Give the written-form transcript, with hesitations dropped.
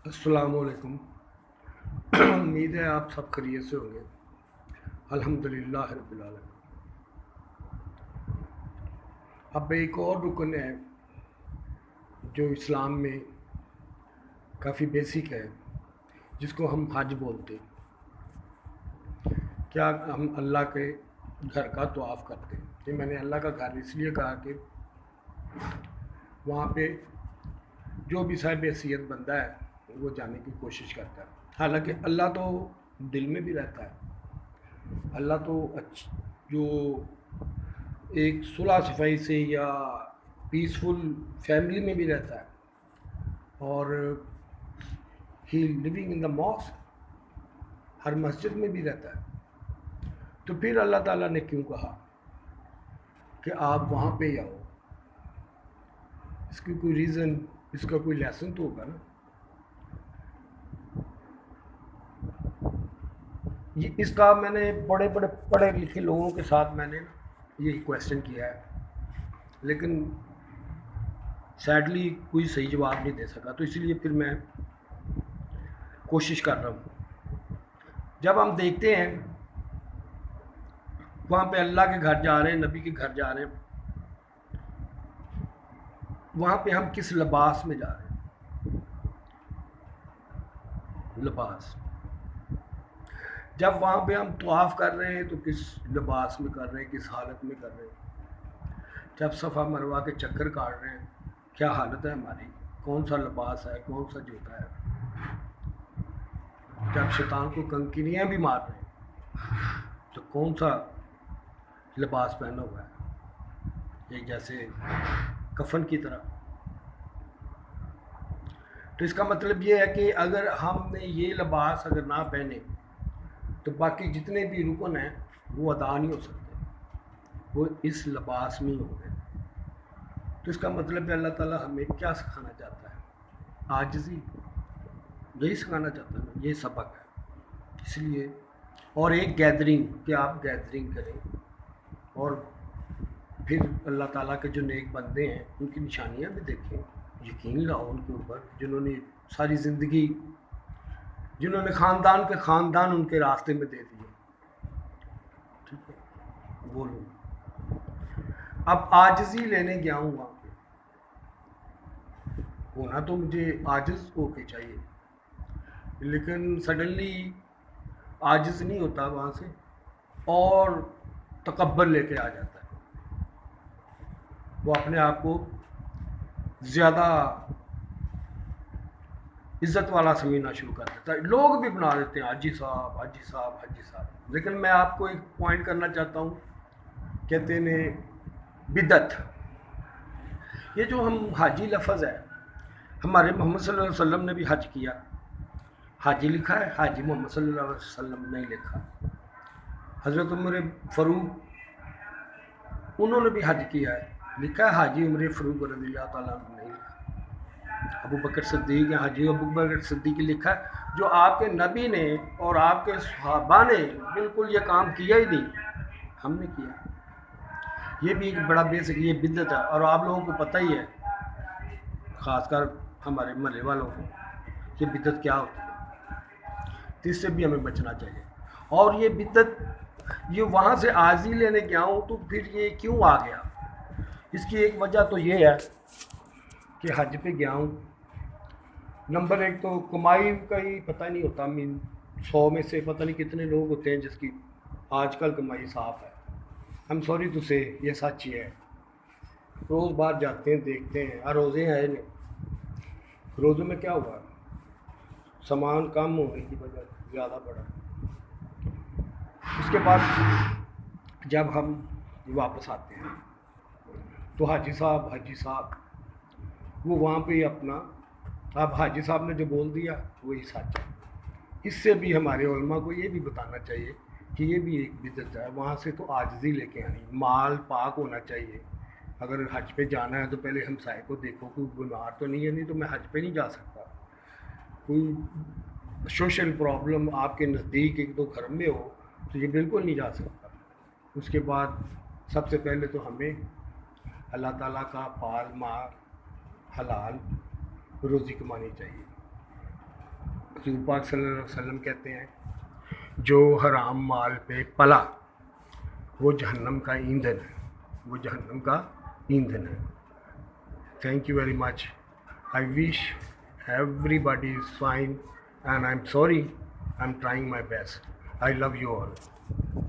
अस्सलाम वालेकुम। उम्मीद है आप सब खैरियत से होंगे। अल्हम्दुलिल्लाह रब्बिल आलमीन। अब एक और रुकन है जो इस्लाम में काफ़ी बेसिक है, जिसको हम हज बोलते हैं। क्या हम अल्लाह के घर का तवाफ़ करते हैं? ये मैंने अल्लाह का घर इसलिए कहा कि वहाँ पे जो भी साहिब हैसियत बंदा है वो जाने की कोशिश करता है। हालांकि अल्लाह तो दिल में भी रहता है। अल्लाह तो जो एक सुलह सफाई से या पीसफुल फैमिली में भी रहता है, और ही लिविंग इन द मॉस्क, हर मस्जिद में भी रहता है। तो फिर अल्लाह ताला ने क्यों कहा कि आप वहाँ पे आओ? इसकी कोई रीज़न, इसका कोई लेसन तो होगा ना। ये इसका मैंने बड़े बड़े पढ़े लिखे लोगों के साथ मैंने ये क्वेश्चन किया है, लेकिन सैडली कोई सही जवाब नहीं दे सका। तो इसलिए फिर मैं कोशिश कर रहा हूँ। जब हम देखते हैं वहाँ पे अल्लाह के घर जा रहे हैं, नबी के घर जा रहे हैं, वहाँ पे हम किस लिबास में जा रहे हैं? लिबास। जब वहाँ पे हम तवाफ़ कर रहे हैं तो किस लिबास में कर रहे हैं, किस हालत में कर रहे हैं? जब सफ़ा मरवा के चक्कर काट रहे हैं, क्या हालत है हमारी? कौन सा लिबास है, कौन सा जूता है? जब शैतान को कंकरियाँ भी मार रहे हैं तो कौन सा लिबास पहना हुआ है? एक जैसे कफन की तरह। तो इसका मतलब ये है कि अगर हमने ये लिबास अगर ना पहने तो बाकी जितने भी रुकन हैं वो अदा नहीं हो सकते, वो इस लिबास में ही होंगे। तो इसका मतलब है अल्लाह ताला हमें क्या सिखाना चाहता है? आजिज़ी, यही सिखाना चाहता है, ये सबक है। इसलिए और एक गैदरिंग कि आप गैदरिंग करें, और फिर अल्लाह ताला के जो नेक बंदे हैं उनकी निशानियाँ भी देखें, यकीन लाओ उनके ऊपर, जिन्होंने सारी ज़िंदगी, जिन्होंने ख़ानदान के ख़ानदान उनके रास्ते में दे दिए। ठीक है, वो लोग। अब आजिज़ी लेने गया हूँ वहाँ पे, होना तो मुझे आजिज़ होके चाहिए, लेकिन सडनली आजिज़ नहीं होता वहाँ से, और तकब्बर लेके आ जाता है। वो अपने आप को ज़्यादा इज़्ज़त वाला समझना शुरू कर देता है। लोग भी बना देते हैं हाजी साहब, हाजी साहब, हाजी साहब। लेकिन मैं आपको एक पॉइंट करना चाहता हूँ, कहते हैं बिदत। ये जो हम हाजी लफ्ज़ है, हमारे मोहम्मद सल्लल्लाहु अलैहि वसल्लम ने भी हज किया, हाजी लिखा है, हाजी मोहम्मद सल्लल्लाहु अलैहि वसल्लम नहीं लिखा। हज़रत उमर फ़ारूक उन्होंने भी हज किया है, लिखा है हाजी उमर फ़ारूक रज़ियल्लाहु ताला अन्हु नहीं लिखा। अबू बकर सिद्दीक है, हाजी अबू बकर सिद्दीक लिखा है, जो आपके नबी ने और आपके सहाबा ने बिल्कुल ये काम किया ही नहीं, हमने किया। ये भी एक बड़ा बेसिक ये बिदत है, और आप लोगों को पता ही है, ख़ासकर हमारे महल्ले वालों को, ये बिदत क्या होती है। तो इससे भी हमें बचना चाहिए। और ये बिदत, ये वहाँ से आज़ी लेने गया हूँ तो फिर ये क्यों आ गया? इसकी एक वजह तो ये है कि हज पे गया हूँ। नंबर एक तो कमाई का ही पता नहीं होता। मीन 100 में से पता नहीं कितने लोग होते हैं जिसकी आजकल कमाई साफ़ है। हम सॉरी टू से, ये सच ही है। रोज़ बाहर जाते हैं, देखते हैं, रोज़े आए नहीं, रोज़ों में क्या हुआ? सामान कम होने की वजह ज़्यादा बढ़ा। उसके बाद जब हम वापस आते हैं तो हाजी साहब वो वहाँ पे ही अपना, अब हाजी साहब ने जो बोल दिया वही सच है। इससे भी हमारे उलमा को ये भी बताना चाहिए कि ये भी एक बिदअत है। वहाँ से तो आजिज़ी लेके आनी, माल पाक होना चाहिए। अगर हज पे जाना है तो पहले हमसाए को देखो कोई बीमार तो नहीं है, नहीं तो मैं हज पे नहीं जा सकता। कोई सोशल प्रॉब्लम आपके नज़दीक एक दो घर में हो तो ये बिल्कुल नहीं जा सकता। उसके बाद सबसे पहले तो हमें अल्लाह ताला का पाल माल हलाल रोज़ी कमानी चाहिए। حضور پاک صلی اللہ علیہ وسلم کہتے ہیں جو حرام مال پہ پلا وہ جہنم کا ایندھن ہے، وہ جہنم کا ایندھن ہے. Thank you very much. I wish everybody is fine and I am sorry. I am trying my best. I love you all.